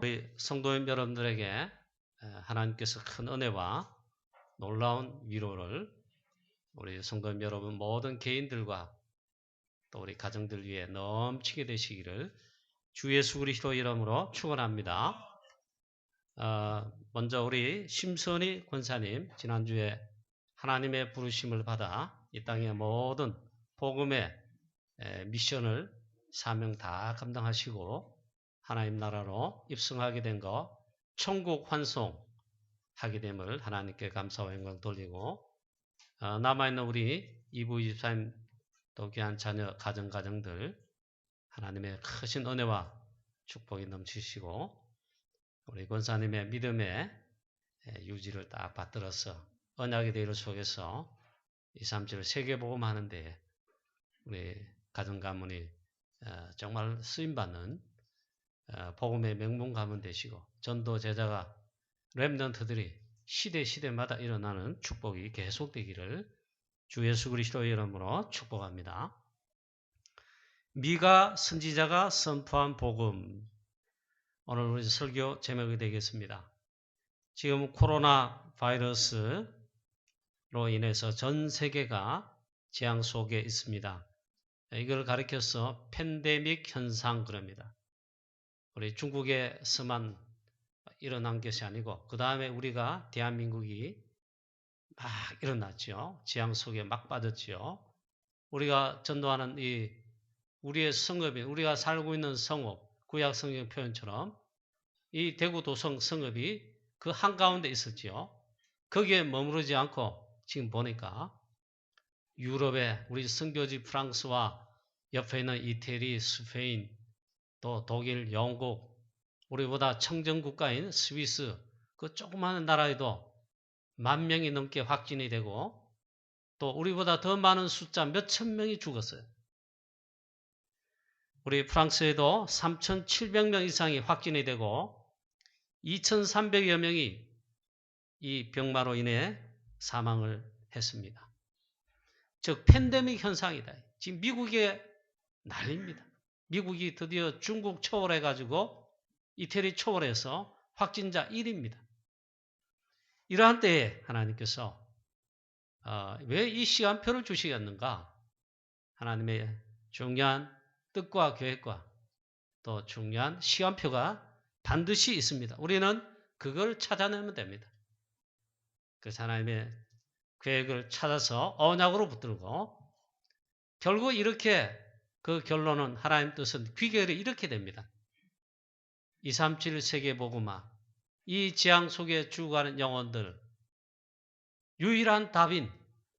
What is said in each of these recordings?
우리 성도님 여러분들에게 하나님께서 큰 은혜와 놀라운 위로를 우리 성도님 여러분 모든 개인들과 또 우리 가정들 위해 넘치게 되시기를 주 예수 그리스도 이름으로 축원합니다. 먼저 우리 심선희 권사님 지난주에 하나님의 부르심을 받아 이 땅의 모든 복음의 미션을 사명 다 감당하시고 하나님 나라로 입성하게 된 거 천국 환송하게 됨을 하나님께 감사와 영광 돌리고 남아있는 우리 이부 집사님 또 귀한 자녀 가정들 하나님의 크신 은혜와 축복이 넘치시고 우리 권사님의 믿음의 유지를 딱 받들어서 언약의 대를 속에서 237을 세계복음 하는데 우리 가정 가문이 정말 쓰임받는 복음의 명문 가문 되시고 전도 제자가 렘넌트들이 시대마다 일어나는 축복이 계속되기를 주 예수 그리스도의 이름으로 축복합니다. 미가 선지자가 선포한 복음 오늘 우리 설교 제목이 되겠습니다. 지금 코로나 바이러스로 인해서 전 세계가 재앙 속에 있습니다. 이걸 가리켜서 팬데믹 현상 그럽니다. 우리 중국에서만 일어난 것이 아니고 그 다음에 우리가 대한민국이 막 일어났죠. 재앙 속에 막 빠졌죠. 우리가 전도하는 이 우리의 성읍이 우리가 살고 있는 성읍 구약 성경 표현처럼 이 대구 도성 성읍이 그 한가운데 있었지요. 거기에 머무르지 않고 지금 보니까 유럽의 우리 선교지 프랑스와 옆에 있는 이태리, 스페인, 또 독일, 영국, 우리보다 청정국가인 스위스, 그 조그마한 나라에도 10,000명이 넘게 확진이 되고 또 우리보다 더 많은 숫자 몇천 명이 죽었어요. 우리 프랑스에도 3,700명 이상이 확진이 되고 2,300여 명이 이 병마로 인해 사망을 했습니다. 즉 팬데믹 현상이다. 지금 미국에 난립니다. 미국이 드디어 중국 초월해가지고 이태리 초월해서 확진자 1위입니다. 이러한 때에 하나님께서 왜 이 시간표를 주시겠는가? 하나님의 중요한 뜻과 계획과 또 중요한 시간표가 반드시 있습니다. 우리는 그걸 찾아내면 됩니다. 그래서 하나님의 계획을 찾아서 언약으로 붙들고 결국 이렇게 그 결론은 하나님 뜻은 귀결이 이렇게 됩니다. 237 세계복음화 이 재앙 속에 죽어가는 영혼들 유일한 답인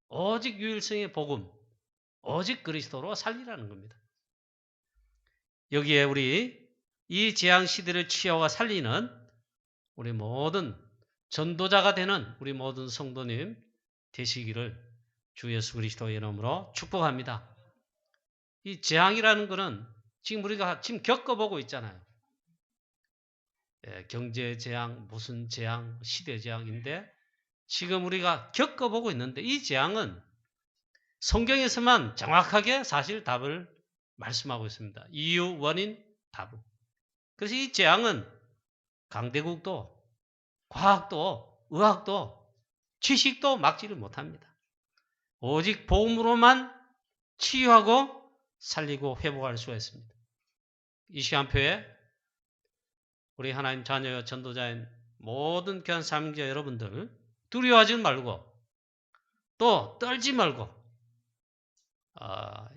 오직 유일성의 복음 오직 그리스도로 살리라는 겁니다. 여기에 우리 이 재앙 시대를 치유하고 살리는 우리 모든 전도자가 되는 우리 모든 성도님 되시기를 주 예수 그리스도의 이름으로 축복합니다. 이 재앙이라는 것은 지금 우리가 지금 겪어보고 있잖아요. 경제 재앙, 무슨 재앙, 시대 재앙인데 지금 우리가 겪어보고 있는데 이 재앙은 성경에서만 정확하게 사실 답을 말씀하고 있습니다. 이유, 원인, 답. 그래서 이 재앙은 강대국도 과학도 의학도 지식도 막지를 못합니다. 오직 복음으로만 치유하고 살리고 회복할 수가 있습니다. 이 시간표에 우리 하나님 자녀 전도자인 모든 귀한 사명자 여러분들 두려워하지 말고 또 떨지 말고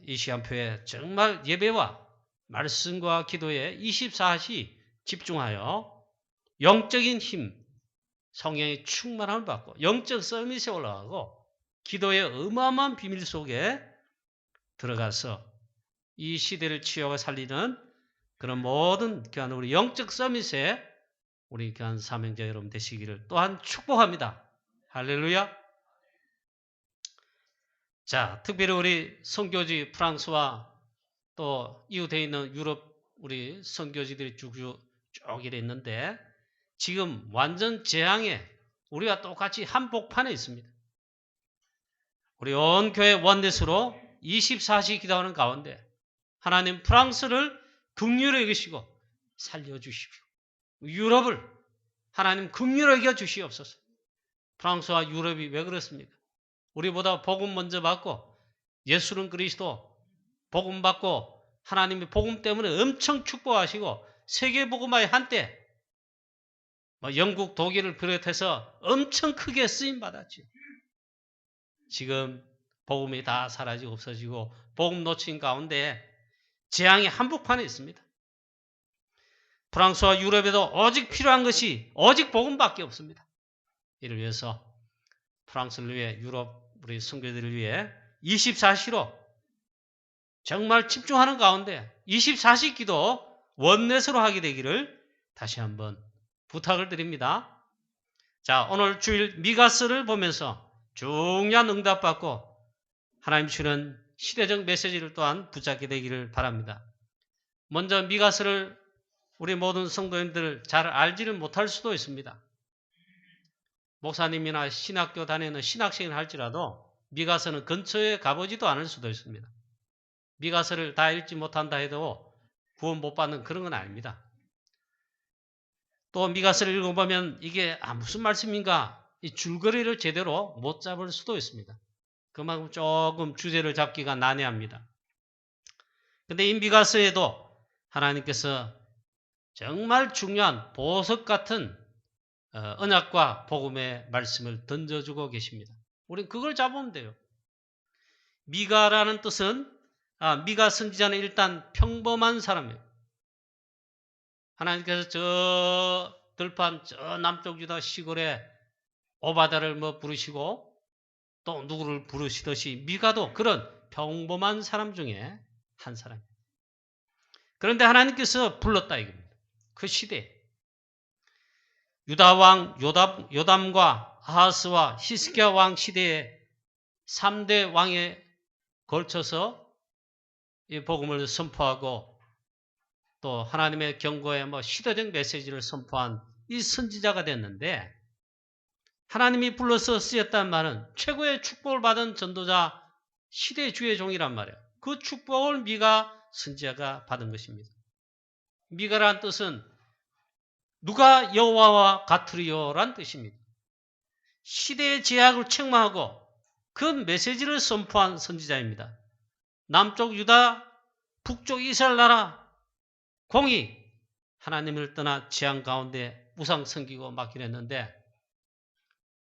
이 시간표에 정말 예배와 말씀과 기도에 24시 집중하여 영적인 힘, 성령의 충만함을 받고 영적 서밋에 올라가고 기도의 어마어마한 비밀 속에 들어가서 이 시대를 치유하고 살리는 그런 모든 귀한 우리 영적 서밋에 우리 귀한 사명자 여러분 되시기를 또한 축복합니다. 할렐루야. 자, 특별히 우리 선교지 프랑스와 또 이웃에 있는 유럽 우리 선교지들이 쭉 이래 있는데 지금 완전 재앙에 우리가 똑같이 한복판에 있습니다. 우리 온 교회 원넷으로 24시 기도하는 가운데 하나님 프랑스를 긍휼히 여기시고 살려주십시오. 유럽을 하나님 긍휼히 여겨 주시옵소서. 프랑스와 유럽이 왜 그렇습니까? 우리보다 복음 먼저 받고 예수는 그리스도 복음 받고 하나님의 복음 때문에 엄청 축복하시고 세계 복음화의 한때 영국, 독일을 비롯해서 엄청 크게 쓰임 받았죠. 지금 복음이 다 사라지고 없어지고 복음 놓친 가운데 재앙이 한복판에 있습니다. 프랑스와 유럽에도 오직 필요한 것이 오직 복음밖에 없습니다. 이를 위해서 프랑스를 위해 유럽 우리 성도들을 위해 24시로 정말 집중하는 가운데 24시 기도 원넷으로 하게 되기를 다시 한번 부탁을 드립니다. 자, 오늘 주일 미가서를 보면서 중요한 응답받고 하나님 주는 시대적 메시지를 또한 붙잡게 되기를 바랍니다. 먼저 미가서를 우리 모든 성도님들 잘 알지를 못할 수도 있습니다. 목사님이나 신학교 다니는 신학생을 할지라도 미가서는 근처에 가보지도 않을 수도 있습니다. 미가서를 다 읽지 못한다 해도 구원 못 받는 그런 건 아닙니다. 또 미가서를 읽어보면 이게 무슨 말씀인가 이 줄거리를 제대로 못 잡을 수도 있습니다. 그만큼 조금 주제를 잡기가 난해합니다. 근데 이 미가서에도 하나님께서 정말 중요한 보석 같은 언약과 복음의 말씀을 던져주고 계십니다. 우린 그걸 잡으면 돼요. 미가라는 뜻은 미가 선지자는 일단 평범한 사람이에요. 하나님께서 저 들판 저 남쪽 유다 시골에 오바다를 부르시고 또 누구를 부르시듯이 미가도 그런 평범한 사람 중에 한 사람입니다. 그런데 하나님께서 불렀다 이겁니다. 그 시대에 유다 왕 요담과 아하스와 히스기야 왕 시대에 3대 왕에 걸쳐서 이 복음을 선포하고 또 하나님의 경고에 시대적 메시지를 선포한 이 선지자가 됐는데 하나님이 불러서 쓰였다는 말은 최고의 축복을 받은 전도자 시대 주의 종이란 말이에요. 그 축복을 미가 선지자가 받은 것입니다. 미가라는 뜻은 누가 여호와와 같으리요란 뜻입니다. 시대의 제약을 책망하고 그 메시지를 선포한 선지자입니다. 남쪽 유다, 북쪽 이스라엘 나라 공이 하나님을 떠나 재앙 가운데 우상 섬기고 맡기려 했는데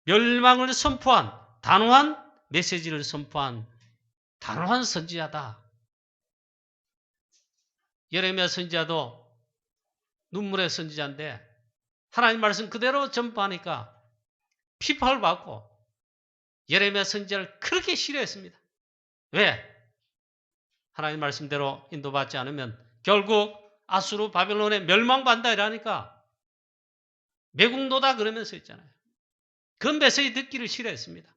멸망을 선포한 단호한 메시지를 선포한 단호한 선지자다. 예레미야 선지자도 눈물의 선지자인데 하나님 말씀 그대로 전파하니까 피파를 받고 예레미야 선지자를 그렇게 싫어했습니다. 왜? 하나님 말씀대로 인도받지 않으면 결국 아수르 바벨론에 멸망받는다 이러니까 매국노다 그러면서 있잖아요. 그 메시지 듣기를 싫어했습니다.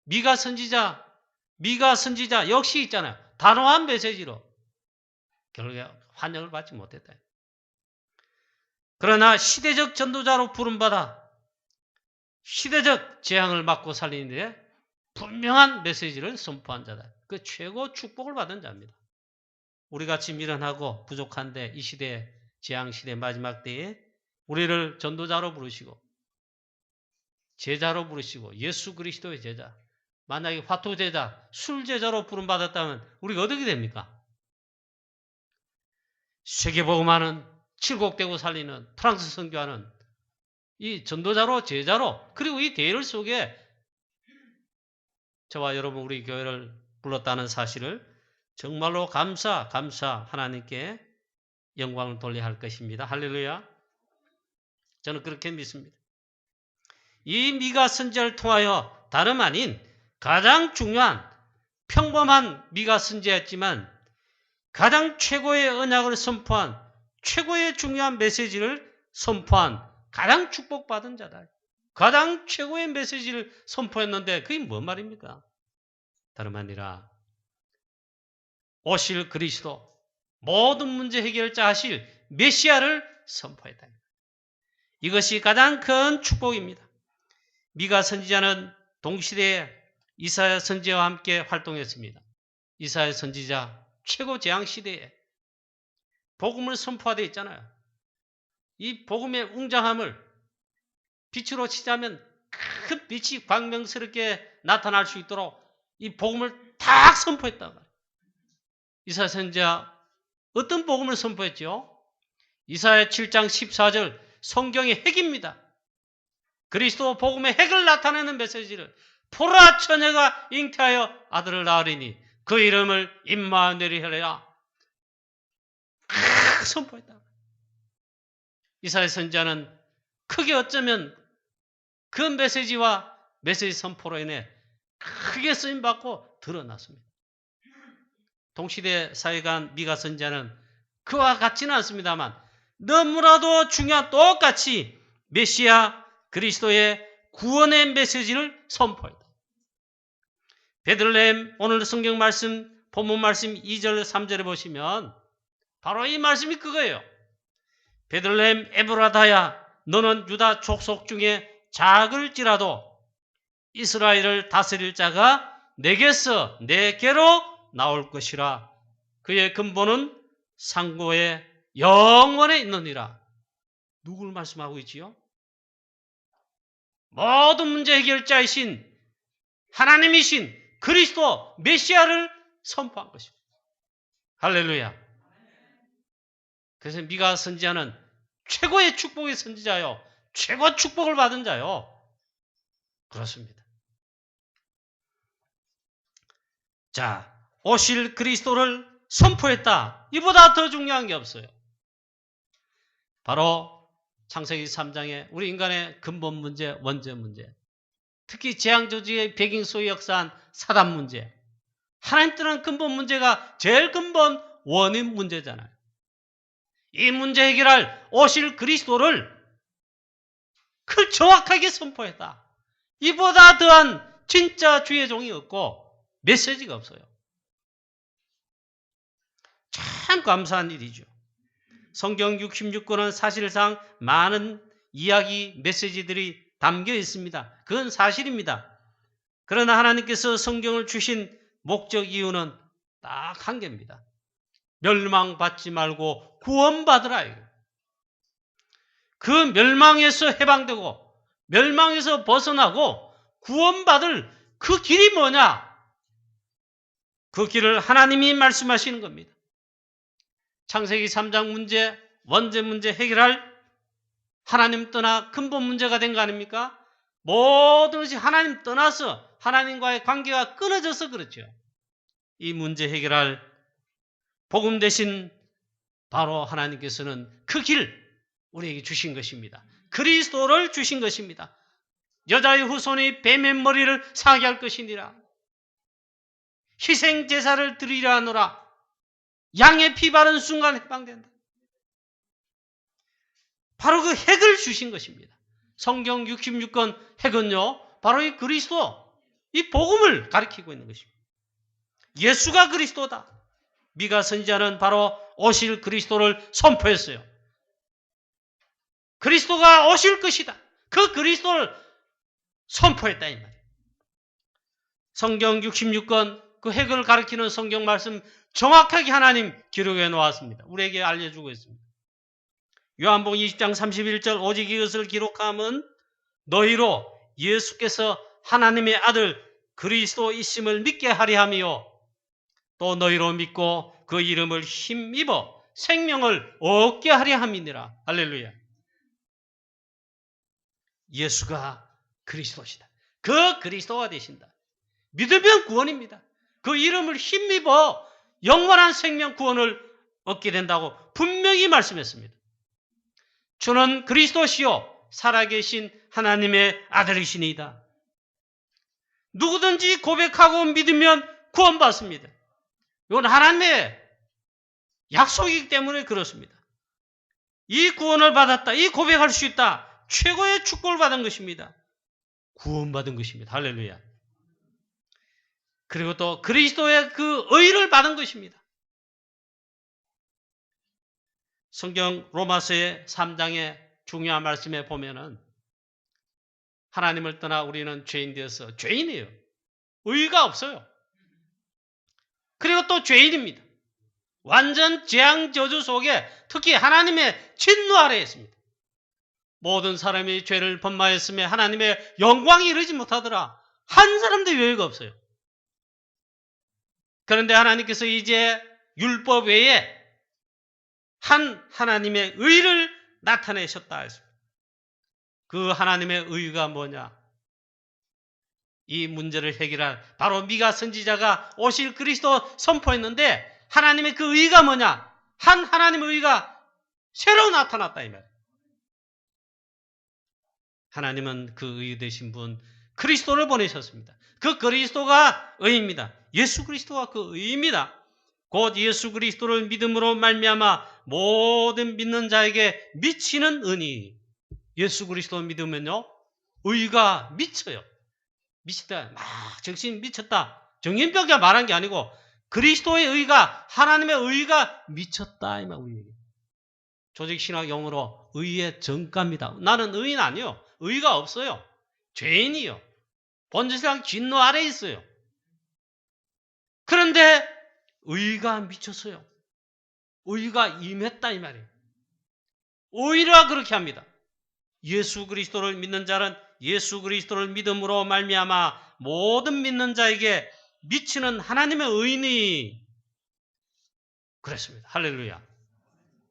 미가 선지자 역시 있잖아요. 단호한 메시지로 결국에 환영을 받지 못했다. 그러나 시대적 전도자로 부름받아 시대적 재앙을 막고 살리는데 분명한 메시지를 선포한 자다. 그 최고 축복을 받은 자입니다. 우리같이 미련하고 부족한데 이 시대 재앙시대 마지막 때에 우리를 전도자로 부르시고 제자로 부르시고 예수 그리스도의 제자 만약에 화토제자, 술제자로 부름받았다면 우리가 어떻게 됩니까? 세계복음하는 칠곡되고 살리는 프랑스 선교하는 이 전도자로 제자로 그리고 이 대열 속에 저와 여러분 우리 교회를 불렀다는 사실을 정말로 감사 하나님께 영광을 돌려야 할 것입니다. 할렐루야. 저는 그렇게 믿습니다. 이 미가 선지자를 통하여 다름 아닌 가장 중요한 평범한 미가 선지자였지만 가장 최고의 언약을 선포한 최고의 중요한 메시지를 선포한 가장 축복받은 자다. 가장 최고의 메시지를 선포했는데 그게 뭔 말입니까? 다름 아니라 오실 그리스도 모든 문제 해결자 하실 메시아를 선포했다. 이것이 가장 큰 축복입니다. 미가 선지자는 동시대에 이사야 선지자와 함께 활동했습니다. 이사야 선지자 최고 재앙 시대에 복음을 선포하되 있잖아요. 이 복음의 웅장함을 빛으로 치자면 큰 빛이 광명스럽게 나타날 수 있도록 이 복음을 딱 선포했다. 이사야 선지자 어떤 복음을 선포했죠? 이사야 7장 14절 성경의 핵입니다. 그리스도 복음의 핵을 나타내는 메시지를 보라 처녀가 잉태하여 아들을 낳으리니 그 이름을 임마누엘이라 선포했다. 이사야 선지자는 크게 어쩌면 그 메시지와 메시지 선포로 인해 크게 쓰임받고 드러났습니다. 동시대 사회관 미가 선지자는 그와 같지는 않습니다만 너무나도 중요한 똑같이 메시아 그리스도의 구원의 메시지를 선포했다. 베들레헴 오늘 성경 말씀 본문 말씀 2절 3절에 보시면 바로 이 말씀이 그거예요. 베들레헴 에브라다야 너는 유다 족속 중에 작을지라도 이스라엘을 다스릴 자가 내게서 내게로 나올 것이라. 그의 근본은 상고의 영원에 있느니라. 누구를 말씀하고 있지요? 모든 문제 해결자이신 하나님이신 그리스도 메시아를 선포한 것입니다. 할렐루야. 그래서 미가 선지자는 최고의 축복의 선지자요. 최고 축복을 받은 자요. 그렇습니다. 자, 오실 그리스도를 선포했다. 이보다 더 중요한 게 없어요. 바로 창세기 3장에 우리 인간의 근본 문제, 원죄 문제, 특히 재앙저주의 배경 속에 역사한 사단 문제, 하나님 떠난 근본 문제가 제일 근본 원인 문제잖아요. 이 문제 해결할 오실 그리스도를 그 정확하게 선포했다. 이보다 더한 진짜 주의 종이 없고 메시지가 없어요. 참 감사한 일이죠. 성경 66권은 사실상 많은 이야기 메시지들이 담겨 있습니다. 그건 사실입니다. 그러나 하나님께서 성경을 주신 목적 이유는 딱 한 개입니다. 멸망받지 말고 구원받으라. 그 멸망에서 해방되고 멸망에서 벗어나고 구원받을 그 길이 뭐냐? 그 길을 하나님이 말씀하시는 겁니다. 창세기 3장 문제, 원죄 문제 해결할 하나님 떠나 근본 문제가 된 거 아닙니까? 모든 것이 하나님 떠나서 하나님과의 관계가 끊어져서 그렇죠. 이 문제 해결할 복음 대신 바로 하나님께서는 그 길 우리에게 주신 것입니다. 그리스도를 주신 것입니다. 여자의 후손이 뱀의 머리를 상하게 할 것이니라. 희생 제사를 드리려 하노라. 양의 피 바른 순간 해방된다. 바로 그 핵을 주신 것입니다. 성경 66권 핵은요, 바로 이 그리스도, 이 복음을 가리키고 있는 것입니다. 예수가 그리스도다. 미가 선지자는 바로 오실 그리스도를 선포했어요. 그리스도가 오실 것이다. 그 그리스도를 선포했다 이 말이에요. 성경 66권 그 핵을 가리키는 성경 말씀 정확하게 하나님 기록해 놓았습니다. 우리에게 알려주고 있습니다. 요한복음 20장 31절 오직 이것을 기록함은 너희로 예수께서 하나님의 아들 그리스도이심을 믿게 하려 함이요 또 너희로 믿고 그 이름을 힘입어 생명을 얻게 하려 함이니라. 할렐루야. 예수가 그리스도시다. 그 그리스도가 되신다. 믿으면 구원입니다. 그 이름을 힘입어 영원한 생명 구원을 얻게 된다고 분명히 말씀했습니다. 주는 그리스도시요 살아계신 하나님의 아들이시니이다. 누구든지 고백하고 믿으면 구원받습니다. 이건 하나님의 약속이기 때문에 그렇습니다. 이 구원을 받았다. 이 고백할 수 있다. 최고의 축복을 받은 것입니다. 구원받은 것입니다. 할렐루야. 그리고 또 그리스도의 그 의를 받은 것입니다. 성경 로마서의 3장의 중요한 말씀에 보면은 하나님을 떠나 우리는 죄인 되어서 죄인이에요. 의가 없어요. 그리고 또 죄인입니다. 완전 재앙 저주 속에 특히 하나님의 진노 아래에 있습니다. 모든 사람이 죄를 범하였으며 하나님의 영광이 이르지 못하더라. 한 사람도 여유가 없어요. 그런데 하나님께서 이제 율법 외에 한 하나님의 의를 나타내셨다 했습니다. 그 하나님의 의가 뭐냐? 이 문제를 해결할 바로 미가 선지자가 오실 그리스도 선포했는데 하나님의 그 의가 뭐냐? 한 하나님의 의가 새로 나타났다 이 말이에요. 하나님은 그 의 되신 분 그리스도를 보내셨습니다. 그 그리스도가 의입니다. 예수 그리스도가 그 의입니다. 곧 예수 그리스도를 믿음으로 말미암아 모든 믿는 자에게 미치는 은이. 예수 그리스도 믿으면요 의가 미쳐요. 미치다 막 정신 미쳤다. 정신병자 말한 게 아니고 그리스도의 의가 하나님의 의가 미쳤다 이 말이에요. 조직신학 용어로 의의 정가입니다. 나는 의인 아니요. 의가 없어요. 죄인이요. 본질상 진노 아래에 있어요. 그런데 의가 미쳤어요. 의가 임했다 이 말이에요. 의라 그렇게 합니다. 예수 그리스도를 믿는 자는 예수 그리스도를 믿음으로 말미암아 모든 믿는 자에게 미치는 하나님의 의인이 그랬습니다. 할렐루야.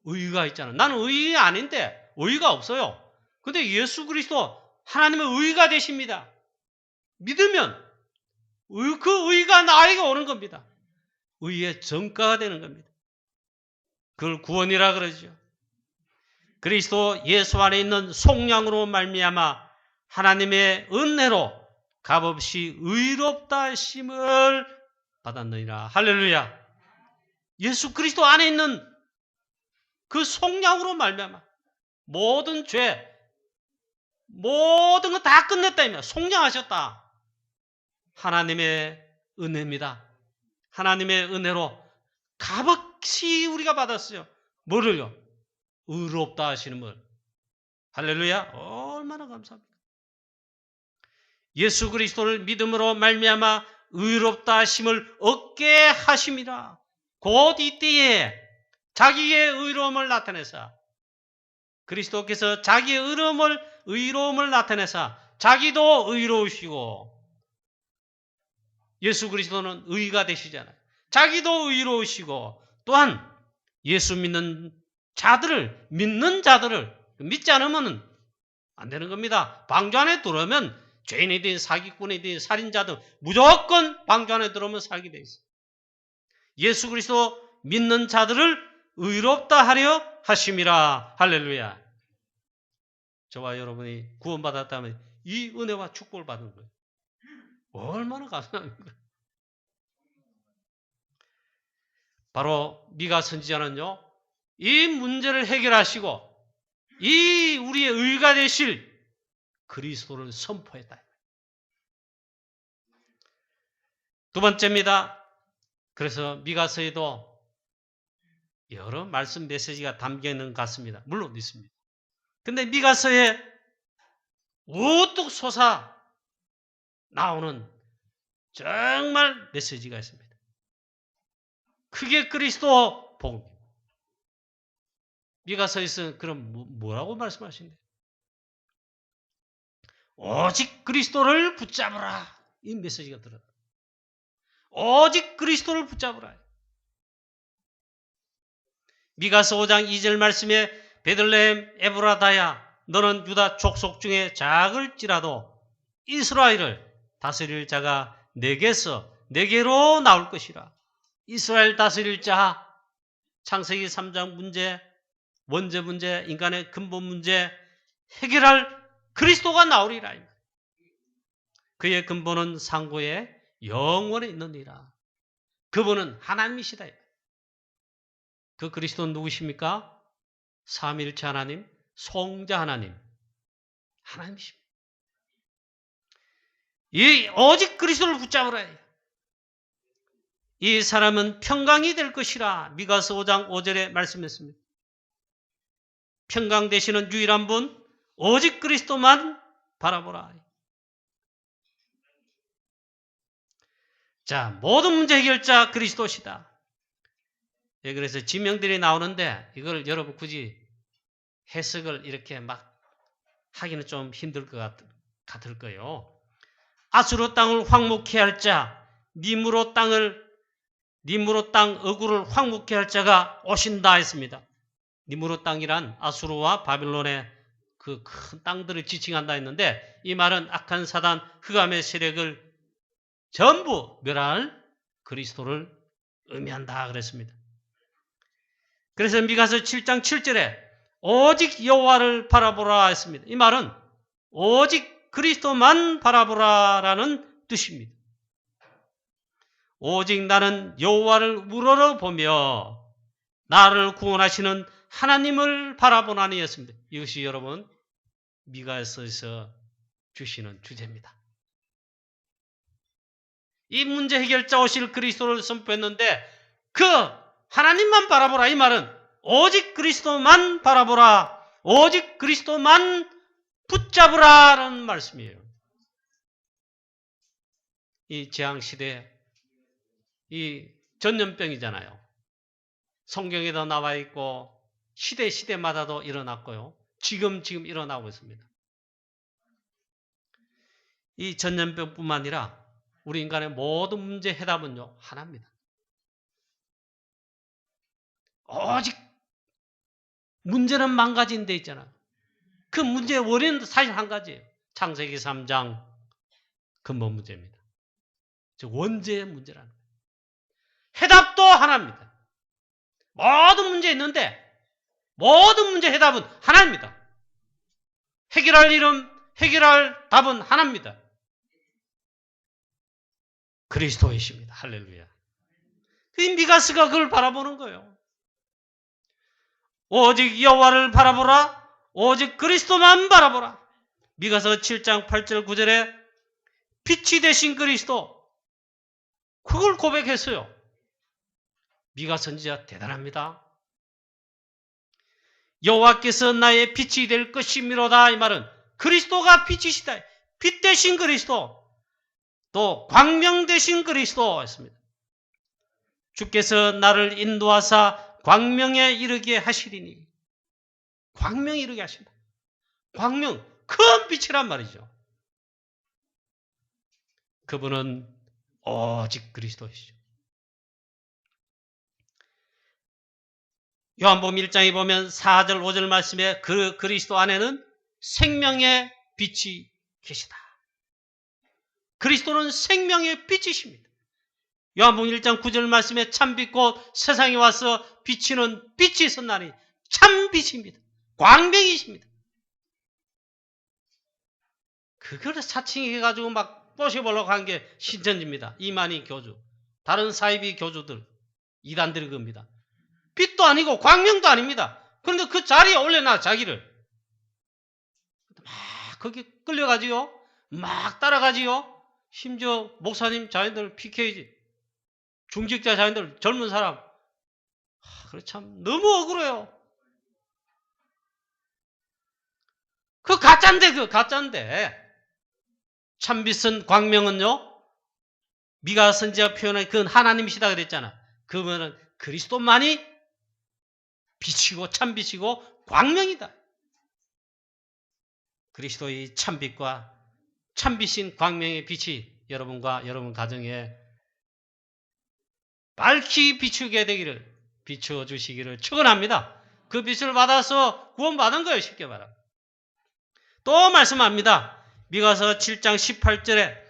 의가 있잖아. 나는 의인이 아닌데 의가 없어요. 근데 예수 그리스도 하나님의 의가 되십니다. 믿으면 그 의가 나에게 오는 겁니다. 의의 정가가 되는 겁니다. 그걸 구원이라 그러죠. 그리스도 예수 안에 있는 속량으로 말미암아 하나님의 은혜로 값없이 의롭다 하심을 받았느니라. 할렐루야. 예수 그리스도 안에 있는 그 속량으로 말미암아 모든 죄, 모든 거 다 끝냈다 이면 속량하셨다. 하나님의 은혜입니다. 하나님의 은혜로 값없이 우리가 받았어요. 뭐를요? 의롭다 하시는 분. 할렐루야. 얼마나 감사합니다. 예수 그리스도를 믿음으로 말미암아 의롭다 하심을 얻게 하심이라. 곧 이때에 자기의 의로움을 나타내사 그리스도께서 자기의 의로움을 나타내사 자기도 의로우시고 예수 그리스도는 의가 되시잖아요. 자기도 의로우시고 또한 예수 믿는 자들을 믿지 않으면 안 되는 겁니다. 방주 안에 들어오면 죄인이든 사기꾼이든 살인자든 무조건 방주 안에 들어오면 살게 돼 있어요. 예수 그리스도 믿는 자들을 의롭다 하려 하심이라. 할렐루야. 저와 여러분이 구원받았다면 이 은혜와 축복을 받는 거예요. 얼마나 감사합니까? 바로 미가 선지자는요. 이 문제를 해결하시고 이 우리의 의가 되실 그리스도를 선포했다. 두 번째입니다. 그래서 미가서에도 여러 말씀 메시지가 담겨 있는 것 같습니다. 물론 있습니다. 근데 미가서에 우뚝 솟아 나오는 정말 메시지가 있습니다. 그게 그리스도 복음입니다. 미가서에서 그럼 뭐라고 말씀하신대요? 오직 그리스도를 붙잡으라. 이 메시지가 들어요. 오직 그리스도를 붙잡으라. 미가서 5장 2절 말씀에 베들레헴 에브라다야 너는 유다 족속 중에 작을지라도 이스라엘을 다스릴 자가 내게로 나올 것이라. 이스라엘 다스릴 자, 창세기 3장 문제, 원죄 문제, 인간의 근본 문제 해결할 그리스도가 나오리라. 그의 근본은 상고에 영원에 있느니라. 그분은 하나님이시다. 그 그리스도는 누구십니까? 삼위일체 하나님, 성자 하나님, 하나님이십니다. 오직 그리스도를 붙잡으라. 이 사람은 평강이 될 것이라. 미가서 5장 5절에 말씀했습니다. 평강 되시는 유일한 분, 오직 그리스도만 바라보라. 자, 모든 문제 해결자 그리스도시다. 예, 그래서 지명들이 나오는데 이걸 여러분 굳이 해석을 이렇게 막 하기는 좀 힘들 것 같을 거예요. 아수르 땅을 황무케 할 자, 님으로 땅 어구를 황무케 할 자가 오신다 했습니다. 니무로 땅이란 아수르와 바빌론의 그 큰 땅들을 지칭한다 했는데, 이 말은 악한 사단 흑암의 세력을 전부 멸할 그리스도를 의미한다 그랬습니다. 그래서 미가서 7장 7절에 오직 여호와를 바라보라 했습니다. 이 말은 오직 그리스도만 바라보라라는 뜻입니다. 오직 나는 여호와를 우러러보며 나를 구원하시는 하나님을 바라보나니 했습니다. 이것이 여러분 미가서에서 주시는 주제입니다. 이 문제 해결자 오실 그리스도를 선포했는데 그 하나님만 바라보라 이 말은 오직 그리스도만 바라보라, 오직 그리스도만 붙잡으라라는 말씀이에요. 이 재앙시대 이 전염병이잖아요. 성경에도 나와 있고 시대마다도 일어났고요. 지금 일어나고 있습니다. 이 전염병뿐만 아니라 우리 인간의 모든 문제 해답은요 하나입니다. 오직 문제는 망가진 데 있잖아요. 그 문제의 원인은 사실 한 가지예요. 창세기 3장 근본 문제입니다. 즉 원죄의 문제라는 거예요. 해답도 하나입니다. 모든 문제 있는데 모든 문제 해답은 하나입니다. 해결할 답은 하나입니다. 그리스도이십니다. 할렐루야. 이 미가스가 그걸 바라보는 거예요. 오직 여호와를 바라보라. 오직 그리스도만 바라보라. 미가서 7장 8절 9절에 빛이 되신 그리스도 그걸 고백했어요. 미가 선지자 대단합니다. 여호와께서 나의 빛이 될 것이미로다. 이 말은 그리스도가 빛이시다. 빛 되신 그리스도 또 광명 되신 그리스도 했습니다. 주께서 나를 인도하사 광명에 이르게 하시리니. 광명에 이르게 하신다. 광명, 큰 빛이란 말이죠. 그분은 오직 그리스도이시죠. 요한복음 1장에 보면 4절 5절 말씀에 그 그리스도 안에는 생명의 빛이 계시다. 그리스도는 생명의 빛이십니다. 요한복음 1장 9절 말씀에 참빛 곧 세상에 와서 비치는 빛이 있었나니 참빛입니다. 광명이십니다. 그걸 사칭해가지고 막 꼬셔보려고 한 게 신천지입니다. 이만희 교주, 다른 사이비 교주들, 이단들이 겁니다. 빛도 아니고 광명도 아닙니다. 그런데 그 자리에 올려놔 자기를. 막 거기 끌려가지요. 막 따라가지요. 심지어 목사님 자녀들 PK지, 중직자 자녀들 젊은 사람. 그래 참 너무 억울해요. 그 가짜인데. 참빛은 광명은요. 미가 선지자 표현한 그건 하나님이시다 그랬잖아. 그분은 그리스도만이 빛이고 참빛이고 광명이다. 그리스도의 참빛과 참빛인 광명의 빛이 여러분과 여러분 가정에 밝히 비추게 되기를, 비추어주시기를 축원합니다. 그 빛을 받아서 구원받은 거예요. 쉽게 말하면. 또 말씀합니다. 미가서 7장 18절에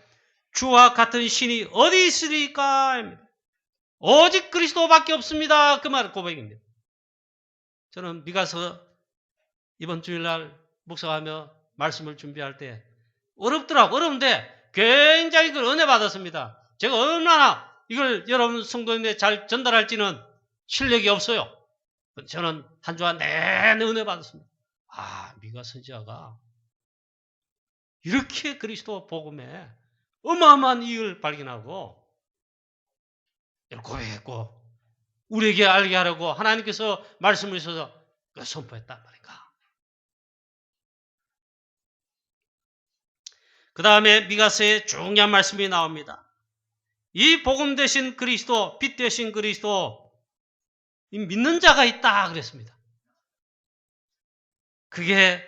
주와 같은 신이 어디 있으리까? 오직 그리스도밖에 없습니다. 그 말 고백입니다. 저는 미가서 이번 주일날 묵상하며 말씀을 준비할 때 어렵더라고. 어려운데 굉장히 그 은혜 받았습니다. 제가 얼마나 이걸 여러분 성도님에 잘 전달할지는 실력이 없어요. 저는 한 주간 내내 은혜 받았습니다. 미가 선지자가 이렇게 그리스도 복음에 어마어마한 이익을 발견하고 고백했고 우리에게 알게 하려고 하나님께서 말씀을 주셔서 선포했단 말인가. 그 다음에 미가서에 중요한 말씀이 나옵니다. 이 복음 되신 그리스도, 빛 되신 그리스도, 믿는 자가 있다 그랬습니다. 그게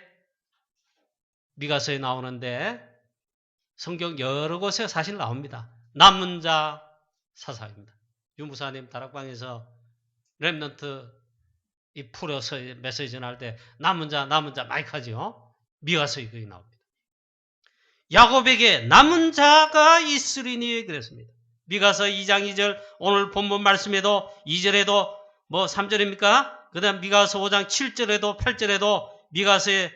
미가서에 나오는데 성경 여러 곳에 사실 나옵니다. 남은 자 사사입니다. 유무사님 다락방에서 렘넌트 이 풀어서 메시지 전할 때 남은 자 많이 하죠. 미가서에 거기 나옵니다. 야곱에게 남은 자가 있으리니 그랬습니다. 미가서 2장 2절 오늘 본문 말씀에도 2절에도 뭐 3절입니까? 그 다음 미가서 5장 7절에도 8절에도 미가서에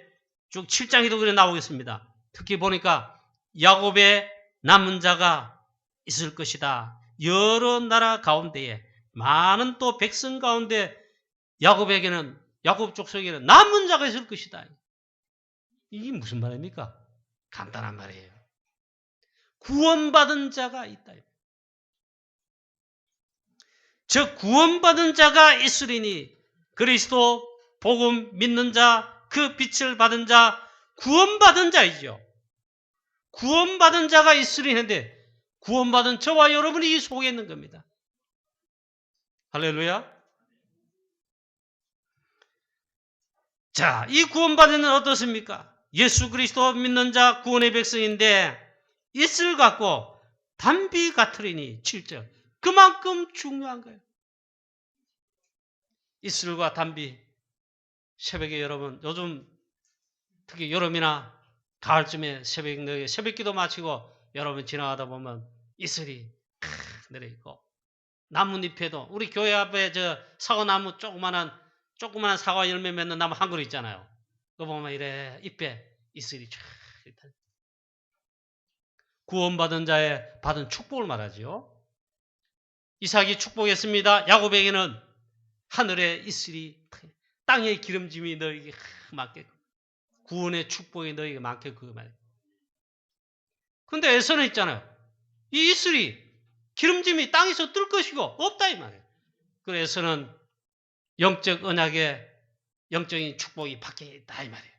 쭉 7장에도 그래 나오겠습니다. 특히 보니까 야곱의 남은 자가 있을 것이다. 여러 나라 가운데에 많은 또 백성 가운데 야곱에게는 야곱 족속에게는 남은 자가 있을 것이다. 이게 무슨 말입니까? 간단한 말이에요. 구원받은 자가 있다. 즉 구원받은 자가 있으리니 그리스도 복음 믿는 자, 그 빛을 받은 자, 구원받은 자이죠. 구원받은 자가 있으리는데 구원받은 저와 여러분이 이 속에 있는 겁니다. 할렐루야. 자, 이 구원받은 자는 어떻습니까? 예수 그리스도 믿는 자 구원의 백성인데 이슬 같고 담비 같으리니 7절. 그만큼 중요한 거예요. 이슬과 담비. 새벽에 여러분 요즘 특히 여름이나 가을쯤에 새벽기도 마치고 여러분 지나가다 보면 이슬이 내려있고 나뭇잎에도 우리 교회 앞에 저 사과나무 조그만한 사과 열매 맺는 나무 한 그루 있잖아요. 그거 보면 이래 잎에 이슬이 쫙 있다. 구원받은 자의 받은 축복을 말하지요. 이삭이 축복했습니다. 야곱에게는 하늘의 이슬이 땅의 기름짐이 너에게 많게 구원의 축복이 너에게 많게 그거 말이에요. 근데 에서는 있잖아요. 이 이슬이 기름짐이 땅에서 뜰 것이고 없다 이 말이에요. 그래서는 영적 언약의 영적인 축복이 밖에 있다 이 말이에요.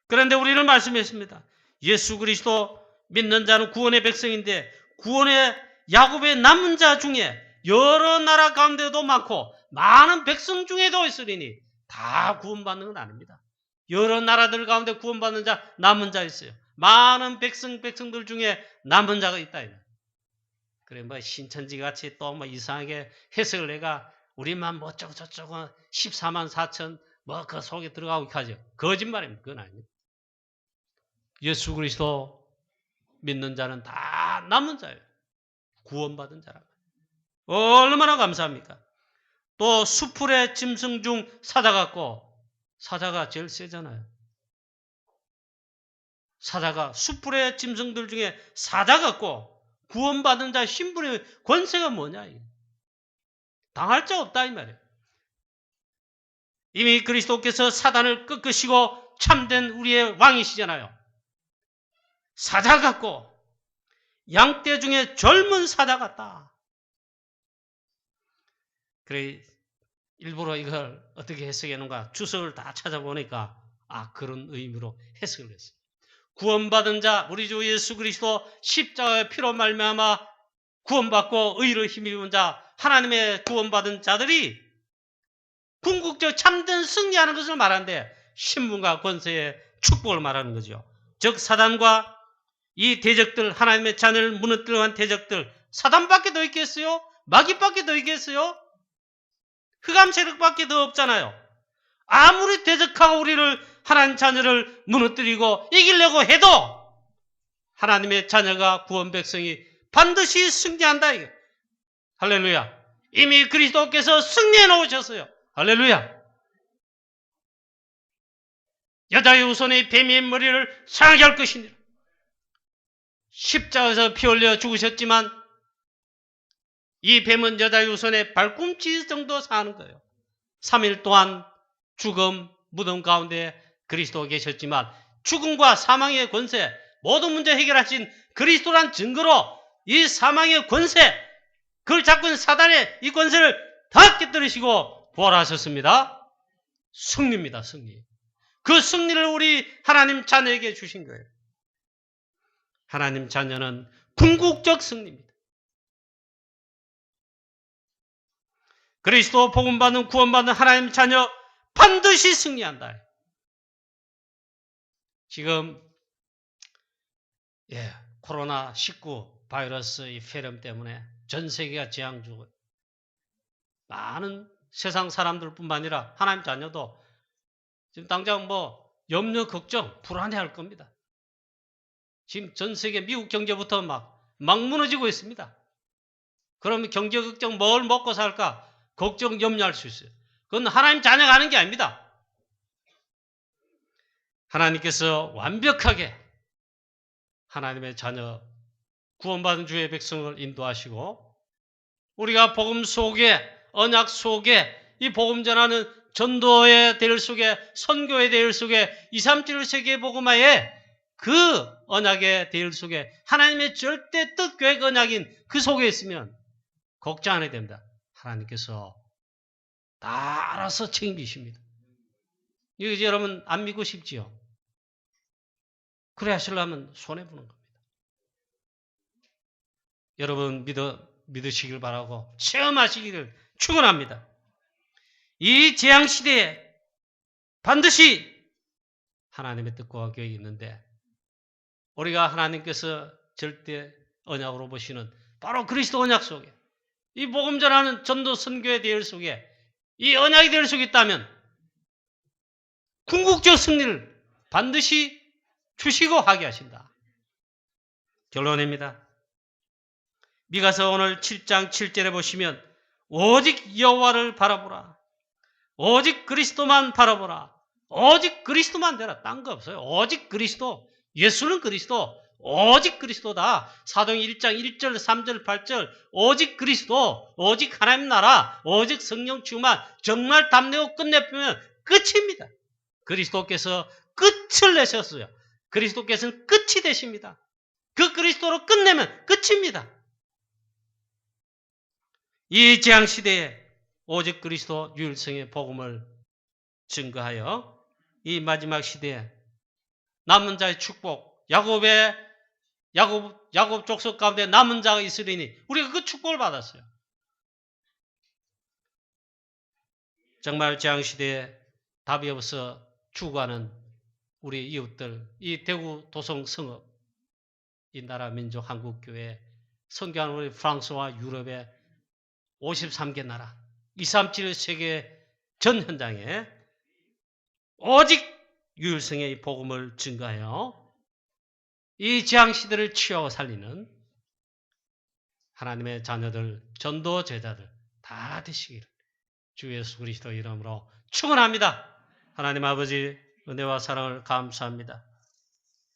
그런데 우리는 말씀했습니다. 예수 그리스도 믿는 자는 구원의 백성인데 구원의 야곱의 남은 자 중에 여러 나라 가운데도 많고 많은 백성 중에도 있으리니 다 구원받는 건 아닙니다. 여러 나라들 가운데 구원받는 자 남은 자 있어요. 많은 백성들 중에 남은 자가 있다. 그래 뭐 신천지 같이 또 뭐 이상하게 해석을 해가 우리만 뭐 저쩌고 14만 4천 뭐 그 속에 들어가고 하죠. 거짓말입니다. 그건 아닙니다. 예수 그리스도 믿는 자는 다 남은 자예요. 구원받은 자라고. 얼마나 감사합니까? 또 수풀의 짐승 중 사자 같고 사자가 제일 세잖아요. 사자가 수풀의 짐승들 중에 사자 같고 구원받은 자 신분의 권세가 뭐냐? 당할 자 없다 이 말이에요. 이미 그리스도께서 사단을 꺾으시고 참된 우리의 왕이시잖아요. 사자 같고 양떼 중에 젊은 사자 같다. 그래 일부러 이걸 어떻게 해석했는가 주석을 다 찾아보니까 그런 의미로 해석을 했어요. 구원받은 자 우리 주 예수 그리스도 십자가의 피로 말미암아 구원받고 의를 힘입은 자 하나님의 구원받은 자들이 궁극적 참된 승리하는 것을 말하는데 신분과 권세의 축복을 말하는 거죠. 즉 사단과 이 대적들 하나님의 자녀를 무너뜨리려 한 대적들 사단밖에 더 있겠어요? 마귀밖에 더 있겠어요? 흑암 세력밖에 더 없잖아요. 아무리 대적하고 우리를 하나님 자녀를 무너뜨리고 이기려고 해도 하나님의 자녀가 구원 백성이 반드시 승리한다. 할렐루야. 이미 그리스도께서 승리해 놓으셨어요. 할렐루야. 여자의 후손이 뱀의 머리를 상하게 할 것이니라. 십자가에서 피 흘려 죽으셨지만 이 뱀은 여자의 후손의 발꿈치 정도 사는 거예요. 3일 동안 죽음, 무덤 가운데 그리스도가 계셨지만 죽음과 사망의 권세, 모든 문제 해결하신 그리스도란 증거로 이 사망의 권세, 그걸 잡고 있는 사단의 이 권세를 다 깨뜨리시고 부활하셨습니다. 승리입니다. 승리. 그 승리를 우리 하나님 자녀에게 주신 거예요. 하나님 자녀는 궁극적 승리입니다. 그리스도 복음받는 구원받는 하나님 자녀 반드시 승리한다. 지금 코로나19 바이러스 이 폐렴 때문에 전 세계가 재앙 주고 많은 세상 사람들뿐만 아니라 하나님 자녀도 지금 당장 염려, 걱정, 불안해할 겁니다. 지금 전 세계 미국 경제부터 막 무너지고 있습니다. 그러면 경제 걱정 뭘 먹고 살까? 걱정, 염려할 수 있어요. 그건 하나님 자녀가 하는 게 아닙니다. 하나님께서 완벽하게 하나님의 자녀, 구원받은 주의 백성을 인도하시고 우리가 복음 속에, 언약 속에 이 복음 전하는 전도의 대열 속에, 선교의 대열 속에, 237 세계 복음화에 그 언약의 대열 속에 하나님의 절대 뜻 계획 언약인 그 속에 있으면 걱정 안 해야 됩니다. 하나님께서 다 알아서 책임지십니다. 이거 여러분 안 믿고 싶지요? 그래 하시려면 손해보는 겁니다. 여러분 믿으시길 바라고 체험하시기를 축원합니다. 이 재앙시대에 반드시 하나님의 뜻과 계획이 있는데 우리가 하나님께서 절대 언약으로 보시는 바로 그리스도 언약 속에 이 복음 전하는 전도 선교의 대열 속에 이 언약의 대열 속에 있다면 궁극적 승리를 반드시 주시고 하게 하신다. 결론입니다. 미가서 오늘 7장 7절에 보시면 오직 여호와를 바라보라. 오직 그리스도만 바라보라. 오직 그리스도만 되라. 딴 거 없어요. 오직 그리스도. 예수는 그리스도. 오직 그리스도다. 사도행 1장 1절, 3절, 8절. 오직 그리스도. 오직 하나님 나라. 오직 성령 충만. 정말 담내고 끝내면 끝입니다. 그리스도께서 끝을 내셨어요. 그리스도께서는 끝이 되십니다. 그 그리스도로 끝내면 끝입니다. 이 재앙시대에 오직 그리스도 유일성의 복음을 증거하여 이 마지막 시대에 남은 자의 축복, 야곱 족속 가운데 남은 자가 있으리니 우리가 그 축복을 받았어요. 정말 재앙시대에 답이 없어 죽어가는 우리 이웃들, 이 대구 도성 성읍, 이 나라 민족 한국교회, 선교하는 우리 프랑스와 유럽의 53개 나라, 237 세계 전 현장에 오직 유일성의 이 복음을 증거하여 이 재앙시대를 치유하고 살리는 하나님의 자녀들, 전도 제자들 다 되시기를 주 예수 그리스도 이름으로 축원합니다. 하나님 아버지 은혜와 사랑을 감사합니다.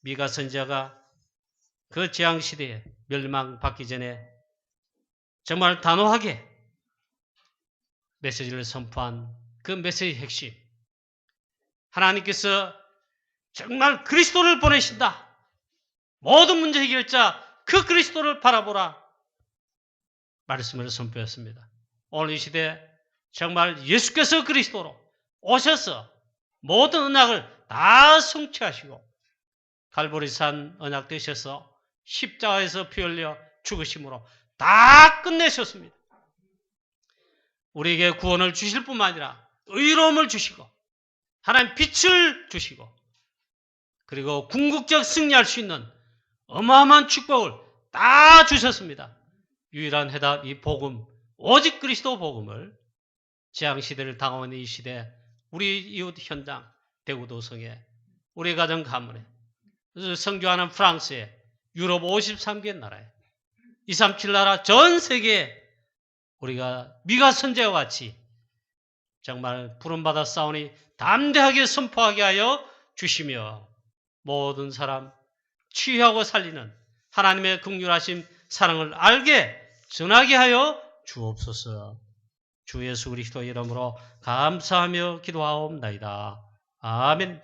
미가 선지자가 그 재앙시대에 멸망받기 전에 정말 단호하게 메시지를 선포한 그 메시지 핵심, 하나님께서 정말 그리스도를 보내신다. 모든 문제 해결자 그 그리스도를 바라보라 말씀을 선포했습니다. 오늘 이 시대 정말 예수께서 그리스도로 오셔서 모든 언약을 다 성취하시고 갈보리산 언약 되셔서 십자가에서 피 흘려 죽으심으로 다 끝내셨습니다. 우리에게 구원을 주실 뿐만 아니라 의로움을 주시고 하나님 빛을 주시고 그리고 궁극적 승리할 수 있는 어마어마한 축복을 다 주셨습니다. 유일한 해답 이 복음, 오직 그리스도 복음을 재앙시대를 당하는 이 시대 우리 이웃 현장 대구도성에 우리 가정 가문에 성교하는 프랑스에 유럽 53개 나라에 237 나라 전 세계에 우리가 미가 선제와 같이 정말 부름받아 싸우니 담대하게 선포하게 하여 주시며 모든 사람 치유하고 살리는 하나님의 긍휼하심 사랑을 알게 전하게 하여 주옵소서. 주 예수 그리스도 이름으로 감사하며 기도하옵나이다. 아멘.